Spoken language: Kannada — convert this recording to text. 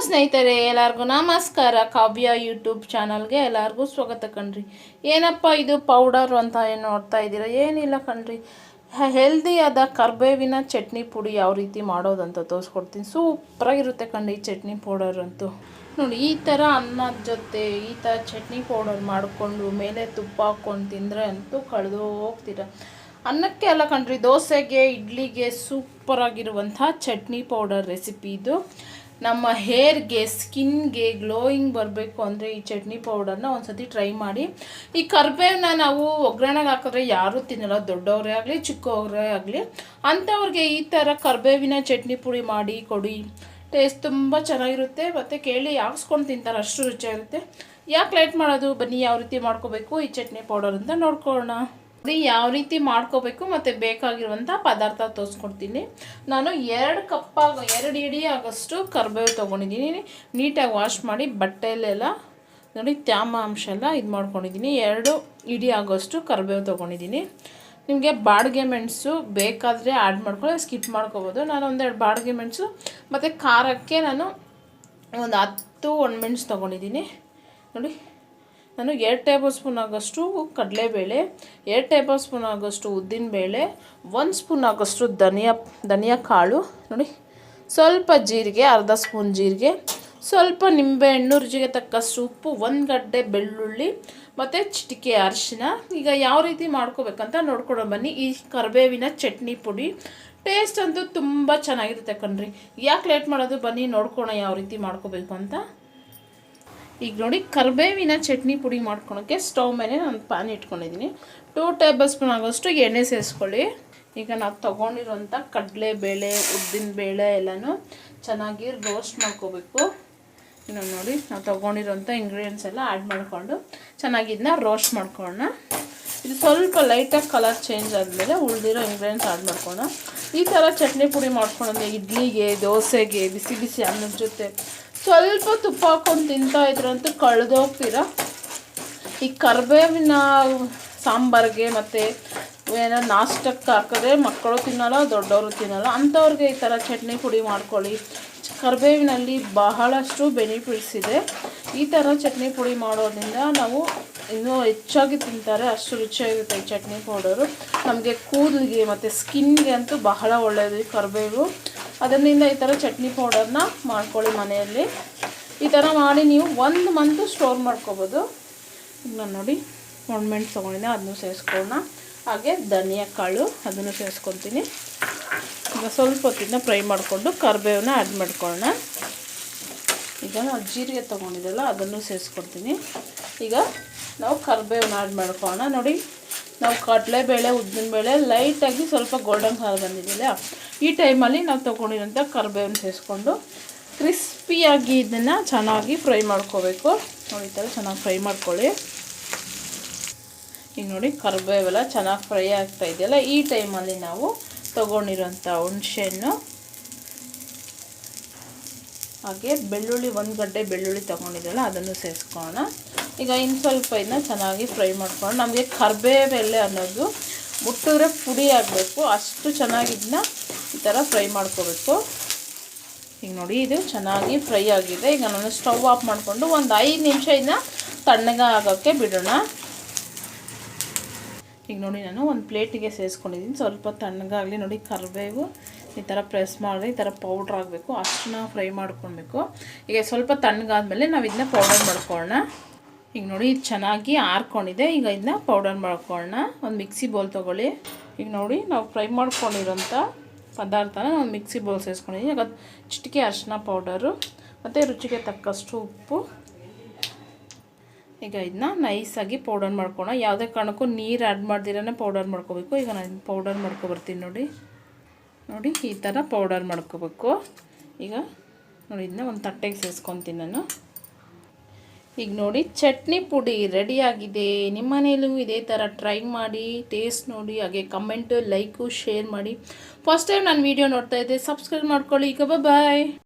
ಸ್ನೇಹಿತರೆ, ಎಲ್ಲರಿಗೂ ನಮಸ್ಕಾರ. ಕಾವ್ಯ ಯೂಟ್ಯೂಬ್ ಚಾನಲ್ಗೆ ಎಲ್ಲರಿಗೂ ಸ್ವಾಗತ ಕಣ್ರಿ. ಏನಪ್ಪ ಇದು ಪೌಡರ್ ಅಂತ ಏನು ನೋಡ್ತಾ ಇದ್ದೀರಾ? ಏನಿಲ್ಲ ಕಣ್ರಿ, ಹೆಲ್ದಿಯಾದ ಕರ್ಬೇವಿನ ಚಟ್ನಿ ಪುಡಿ ಯಾವ ರೀತಿ ಮಾಡೋದಂತ ತೋರಿಸ್ಕೊಡ್ತೀನಿ. ಸೂಪರಾಗಿರುತ್ತೆ ಕಣ್ರಿ ಈ ಚಟ್ನಿ ಪೌಡರ್ ಅಂತೂ. ನೋಡಿ, ಈ ಥರ ಅನ್ನದ ಜೊತೆ ಈ ಥರ ಚಟ್ನಿ ಪೌಡರ್ ಮಾಡಿಕೊಂಡು ಮೇಲೆ ತುಪ್ಪ ಹಾಕ್ಕೊಂಡು ತಿಂದರೆ ಅಂತೂ ಕಳೆದು ಹೋಗ್ತೀರ. ಅನ್ನಕ್ಕೆ ಅಲ್ಲ ಕಣ್ರಿ, ದೋಸೆಗೆ, ಇಡ್ಲಿಗೆ ಸೂಪರಾಗಿರುವಂಥ ಚಟ್ನಿ ಪೌಡರ್ ರೆಸಿಪಿ ಇದು. ನಮ್ಮ ಹೇರ್ಗೆ, ಸ್ಕಿನ್ಗೆ ಗ್ಲೋಯಿಂಗ್ ಬರಬೇಕು ಅಂದರೆ ಈ ಚಟ್ನಿ ಪೌಡರ್ನ ಒಂದು ಸತಿ ಟ್ರೈ ಮಾಡಿ. ಈ ಕರ್ಬೇವನ್ನ ನಾವು ಒಗ್ಗರಣೆಗೆ ಹಾಕಿದ್ರೆ ಯಾರೂ ತಿನ್ನಲ್ಲ, ದೊಡ್ಡವರೇ ಆಗಲಿ ಚಿಕ್ಕವರೇ ಆಗಲಿ. ಅಂಥವ್ರಿಗೆ ಈ ಥರ ಕರ್ಬೇವಿನ ಚಟ್ನಿ ಪುಡಿ ಮಾಡಿ ಕೊಡಿ, ಟೇಸ್ಟ್ ತುಂಬ ಚೆನ್ನಾಗಿರುತ್ತೆ. ಮತ್ತು ಕೇಳಿ ಹಾಕ್ಸ್ಕೊಂಡು ತಿಂತಾರೆ, ಅಷ್ಟು ರುಚಿಯಾಗಿರುತ್ತೆ. ಯಾಕೆ ಲೇಟ್ ಮಾಡೋದು, ಬನ್ನಿ ಯಾವ ರೀತಿ ಮಾಡ್ಕೋಬೇಕು ಈ ಚಟ್ನಿ ಪೌಡರ್ ಅಂತ ನೋಡ್ಕೊಳ್ಳೋಣ. ಯಾವ ರೀತಿ ಮಾಡ್ಕೋಬೇಕು ಮತ್ತು ಬೇಕಾಗಿರುವಂಥ ಪದಾರ್ಥ ತೋರಿಸ್ಕೊಡ್ತೀನಿ. ನಾನು 2 ಇಡಿ ಆಗೋಷ್ಟು ಕರಿಬೇವು ತೊಗೊಂಡಿದ್ದೀನಿ. ನೀಟಾಗಿ ವಾಶ್ ಮಾಡಿ ಬಟ್ಟೆಯಲ್ಲೆಲ್ಲ ನೋಡಿ ತ್ಯಾಮ ಅಂಶ ಎಲ್ಲ ಇದು ಮಾಡ್ಕೊಂಡಿದ್ದೀನಿ. 2 ಇಡಿ ಆಗೋಷ್ಟು ಕರಿಬೇವು ತೊಗೊಂಡಿದ್ದೀನಿ. ನಿಮಗೆ ಬಾಡಿಗೆ ಮೆಣಸು ಬೇಕಾದರೆ ಆ್ಯಡ್ ಮಾಡ್ಕೊಳ್ಳಿ, ಸ್ಕಿಪ್ ಮಾಡ್ಕೋಬೋದು. ನಾನು ಒಂದೆರಡು ಬಾಡಿಗೆ ಮೆಣಸು ಮತ್ತು ಖಾರಕ್ಕೆ ನಾನು ಒಂದು 10 ಒಣಮೆಣಸು ತೊಗೊಂಡಿದ್ದೀನಿ. ನೋಡಿ, ನಾನು 2 ಟೇಬಲ್ ಸ್ಪೂನ್ ಆಗೋಷ್ಟು ಕಡಲೆಬೇಳೆ, 2 ಟೇಬಲ್ ಸ್ಪೂನ್ ಆಗೋಷ್ಟು ಉದ್ದಿನಬೇಳೆ, 1 ಸ್ಪೂನ್ ಆಗೋಷ್ಟು ಧನಿಯಾ ಕಾಳು, ನೋಡಿ ಸ್ವಲ್ಪ ಜೀರಿಗೆ, ಅರ್ಧ ಸ್ಪೂನ್ ಜೀರಿಗೆ, ಸ್ವಲ್ಪ ನಿಂಬೆಹಣ್ಣು, ರುಚಿಗೆ ತಕ್ಕಷ್ಟು ಉಪ್ಪು, 1 ಗಡ್ಡೆ ಬೆಳ್ಳುಳ್ಳಿ ಮತ್ತು ಚಿಟಿಕೆ ಅರಿಶಿನ. ಈಗ ಯಾವ ರೀತಿ ಮಾಡ್ಕೋಬೇಕಂತ ನೋಡ್ಕೊಂಡು ಬನ್ನಿ. ಈ ಕರಿಬೇವಿನ ಚಟ್ನಿ ಪುಡಿ ಟೇಸ್ಟ್ ಅಂತೂ ತುಂಬ ಚೆನ್ನಾಗಿರುತ್ತೆ ಕಣ್ರಿ. ಯಾಕೆ ಲೇಟ್ ಮಾಡೋದು, ಬನ್ನಿ ನೋಡ್ಕೋಣ ಯಾವ ರೀತಿ ಮಾಡ್ಕೋಬೇಕು ಅಂತ. ಈಗ ನೋಡಿ, ಕರಿಬೇವಿನ ಚಟ್ನಿ ಪುಡಿ ಮಾಡ್ಕೊಳೋಕ್ಕೆ ಸ್ಟವ್ ಮೇಲೆ ನಾನು ಪ್ಯಾನ್ ಇಟ್ಕೊಂಡಿದ್ದೀನಿ. 2 ಟೇಬಲ್ ಸ್ಪೂನ್ ಆಗೋಷ್ಟು ಎಣ್ಣೆ ಸೇರಿಸ್ಕೊಳ್ಳಿ. ಈಗ ನಾವು ತೊಗೊಂಡಿರೋಂಥ ಕಡಲೆಬೇಳೆ, ಉದ್ದಿನಬೇಳೆ ಎಲ್ಲನೂ ಚೆನ್ನಾಗಿ ರೋಸ್ಟ್ ಮಾಡ್ಕೋಬೇಕು. ಇನ್ನು ನೋಡಿ, ನಾವು ತೊಗೊಂಡಿರೋಂಥ ಇಂಗ್ರೀಡಿಯೆಂಟ್ಸ್ ಎಲ್ಲ ಆ್ಯಡ್ ಮಾಡಿಕೊಂಡು ಚೆನ್ನಾಗಿ ಇದನ್ನ ರೋಸ್ಟ್ ಮಾಡ್ಕೊಳ್ಳೋಣ. ಇದು ಸ್ವಲ್ಪ ಲೈಟಾಗಿ ಕಲರ್ ಚೇಂಜ್ ಆದಮೇಲೆ ಉಳಿದಿರೋ ಇಂಗ್ರೀಡಿಯೆಂಟ್ಸ್ ಆ್ಯಡ್ ಮಾಡ್ಕೊಳ್ಳೋಣ. ಈ ಥರ ಚಟ್ನಿ ಪುಡಿ ಮಾಡ್ಕೊಂಡ್ರೆ ಇಡ್ಲಿಗೆ, ದೋಸೆಗೆ, ಬಿಸಿ ಬಿಸಿ ಅನ್ನದ ಜೊತೆ ಸ್ವಲ್ಪ ತುಪ್ಪ ಹಾಕ್ಕೊಂಡು ತಿಂತಾಯಿದ್ರಂತೂ ಕಳೆದೋಗ್ತೀರ. ಈ ಕರಿಬೇವಿನ ಸಾಂಬಾರಿಗೆ ಮತ್ತು ಏನೋ ನಾಷ್ಟಕ್ಕೆ ಹಾಕಿದ್ರೆ ಮಕ್ಕಳು ತಿನ್ನಲ್ಲ, ದೊಡ್ಡವರು ತಿನ್ನಲ್ಲ. ಅಂಥವ್ರಿಗೆ ಈ ಥರ ಚಟ್ನಿ ಪುಡಿ ಮಾಡ್ಕೊಳ್ಳಿ. ಕರಿಬೇವಿನಲ್ಲಿ ಬಹಳಷ್ಟು ಬೆನಿಫಿಟ್ಸ್ ಇದೆ. ಈ ಥರ ಚಟ್ನಿ ಪುಡಿ ಮಾಡೋದ್ರಿಂದ ನಾವು ಇನ್ನೂ ಹೆಚ್ಚಾಗಿ ತಿಂತಾರೆ, ಅಷ್ಟು ರುಚಿಯಾಗಿರುತ್ತೆ ಈ ಚಟ್ನಿ ಪೌಡರು. ನಮಗೆ ಕೂದಲಿಗೆ ಮತ್ತು ಸ್ಕಿನ್ಗೆ ಅಂತೂ ಬಹಳ ಒಳ್ಳೆಯದು ಈ ಕರಿಬೇವು. ಅದರಿಂದ ಈ ಥರ ಚಟ್ನಿ ಪೌಡರ್ನ ಮಾಡ್ಕೊಳ್ಳಿ ಮನೆಯಲ್ಲಿ. ಈ ಥರ ಮಾಡಿ ನೀವು 1 ಮಂತು ಸ್ಟೋರ್ ಮಾಡ್ಕೋಬೋದು. ಈಗ ನಾನು ನೋಡಿ ಒಣಮೆಣಸು ತೊಗೊಂಡಿದ್ದೆ, ಅದನ್ನು ಸೇರಿಸ್ಕೊಳ್ಳೋಣ. ಹಾಗೆ ಧನಿಯಾ ಕಾಳು ಅದನ್ನು ಸೇರಿಸ್ಕೊತೀನಿ. ಈಗ ಸ್ವಲ್ಪ ಹೊತ್ತಿಂದ ಫ್ರೈ ಮಾಡಿಕೊಂಡು ಕರಿಬೇವನ್ನ ಆ್ಯಡ್ ಮಾಡ್ಕೊಳ್ಳೋಣ. ಈಗ ನಾವು ಜೀರಿಗೆ ತೊಗೊಂಡಿದ್ದೆಲ್ಲ ಅದನ್ನು ಸೇರಿಸ್ಕೊಡ್ತೀನಿ. ಈಗ ನಾವು ಕರಿಬೇವನ್ನ ಆ್ಯಡ್ ಮಾಡ್ಕೊಳ್ಳೋಣ. ನೋಡಿ, ನಾವು ಕಡಲೆಬೇಳೆ, ಉದ್ದಿನಬೇಳೆ ಲೈಟಾಗಿ ಸ್ವಲ್ಪ ಗೋಲ್ಡನ್ ಕಲರ್ ಬಂದಿದ್ದಿಲ್ಲ, ಈ ಟೈಮಲ್ಲಿ ನಾವು ತೊಗೊಂಡಿರೋಂಥ ಕರಿಬೇವನ್ನ ಸೇರಿಸ್ಕೊಂಡು ಕ್ರಿಸ್ಪಿಯಾಗಿ ಇದನ್ನು ಚೆನ್ನಾಗಿ ಫ್ರೈ ಮಾಡ್ಕೋಬೇಕು. ನೋಡಿ, ಈ ಥರ ಚೆನ್ನಾಗಿ ಫ್ರೈ ಮಾಡ್ಕೊಳ್ಳಿ. ಈಗ ನೋಡಿ, ಕರಿಬೇವೆಲ್ಲ ಚೆನ್ನಾಗಿ ಫ್ರೈ ಆಗ್ತಾ ಇದೆಯಲ್ಲ, ಈ ಟೈಮಲ್ಲಿ ನಾವು ತೊಗೊಂಡಿರೋಂಥ ಹುಣಸೆಹಣ್ಣು ಹಾಗೆ ಬೆಳ್ಳುಳ್ಳಿ, 1 ಗಡ್ಡೆ ಬೆಳ್ಳುಳ್ಳಿ ತೊಗೊಂಡಿದ್ದೆಲ್ಲ ಅದನ್ನು ಸೇರಿಸ್ಕೊಳ್ಳೋಣ. ಈಗ ಇನ್ನು ಸ್ವಲ್ಪ ಇದನ್ನ ಚೆನ್ನಾಗಿ ಫ್ರೈ ಮಾಡ್ಕೊಂಡು, ನಮಗೆ ಕರಿಬೇವೆಲೆ ಅನ್ನೋದು ಮುಟ್ಟಿದ್ರೆ ಪುಡಿ ಆಗಬೇಕು, ಅಷ್ಟು ಚೆನ್ನಾಗಿ ಇದನ್ನ ಈ ಥರ ಫ್ರೈ ಮಾಡ್ಕೋಬೇಕು. ಈಗ ನೋಡಿ, ಇದು ಚೆನ್ನಾಗಿ ಫ್ರೈ ಆಗಿದೆ. ಈಗ ನಾನು ಸ್ಟವ್ ಆಫ್ ಮಾಡಿಕೊಂಡು ಒಂದು 5 ನಿಮಿಷ ಇದನ್ನ ತಣ್ಣಗೆ ಆಗೋಕ್ಕೆ ಬಿಡೋಣ. ಈಗ ನೋಡಿ, ನಾನು ಒಂದು ಪ್ಲೇಟಿಗೆ ಸೇರಿಸ್ಕೊಂಡಿದ್ದೀನಿ. ಸ್ವಲ್ಪ ತಣ್ಣಗಾಗಲಿ. ನೋಡಿ, ಕರಿಬೇವು ಈ ಥರ ಪ್ರೆಸ್ ಮಾಡಿ ಈ ಥರ ಪೌಡ್ರ್ ಆಗಬೇಕು, ಅಷ್ಟನ್ನ ಫ್ರೈ ಮಾಡ್ಕೊಳ್ಬೇಕು. ಈಗ ಸ್ವಲ್ಪ ತಣ್ಣಗಾದ್ಮೇಲೆ ನಾವು ಇದನ್ನ ಪೌಡರ್ ಮಾಡ್ಕೊಳ್ಳೋಣ. ಈಗ ನೋಡಿ, ಇದು ಚೆನ್ನಾಗಿ ಆರ್ಕೊಂಡಿದೆ. ಈಗ ಇದನ್ನ ಪೌಡರ್ ಮಾಡ್ಕೊಳ್ಳೋಣ. ಒಂದು ಮಿಕ್ಸಿ ಬೌಲ್ ತೊಗೊಳ್ಳಿ. ಈಗ ನೋಡಿ, ನಾವು ಫ್ರೈ ಮಾಡ್ಕೊಂಡಿರೋಂಥ ಪದಾರ್ಥನ ಒಂದು ಮಿಕ್ಸಿ ಬೌಲ್ ಸೇರಿಸ್ಕೊಂಡಿದ್ದೀನಿ. ಈಗ ಚಿಟಿಕೆ ಅರಿಶಿನ ಪೌಡರು ಮತ್ತು ರುಚಿಗೆ ತಕ್ಕಷ್ಟು ಉಪ್ಪು. ಈಗ ಇದನ್ನ ನೈಸಾಗಿ ಪೌಡರ್ ಮಾಡ್ಕೊಳ್ಳೋಣ. ಯಾವುದೇ ಕಾರಣಕ್ಕೂ ನೀರು ಆ್ಯಡ್ ಮಾಡ್ದಿರೇ ಪೌಡರ್ ಮಾಡ್ಕೋಬೇಕು. ಈಗ ನಾನು ಪೌಡರ್ ಮಾಡ್ಕೊಬರ್ತೀನಿ. ನೋಡಿ ಈ ಥರ ಪೌಡರ್ ಮಾಡ್ಕೋಬೇಕು. ಈಗ ನೋಡಿ, ಇದನ್ನ ಒಂದು ತಟ್ಟೆಗೆ ಸೇರಿಸ್ಕೊತೀನಿ ನಾನು. ಈಗ ನೋಡಿ, ಚಟ್ನಿ ಪುಡಿ ರೆಡಿಯಾಗಿದೆ. ನಿಮ್ಮ ಮನೇಲೂ ಇದೇ ಥರ ಟ್ರೈ ಮಾಡಿ, ಟೇಸ್ಟ್ ನೋಡಿ, ಹಾಗೆ ಕಮೆಂಟು, ಲೈಕು, ಶೇರ್ ಮಾಡಿ. ಫಸ್ಟ್ ಟೈಮ್ ನಾನು ವೀಡಿಯೋ ನೋಡ್ತಾ ಇದ್ದೆ, ಸಬ್ಸ್ಕ್ರೈಬ್ ಮಾಡ್ಕೊಳ್ಳಿ. ಈಗ ಬಾಯ್.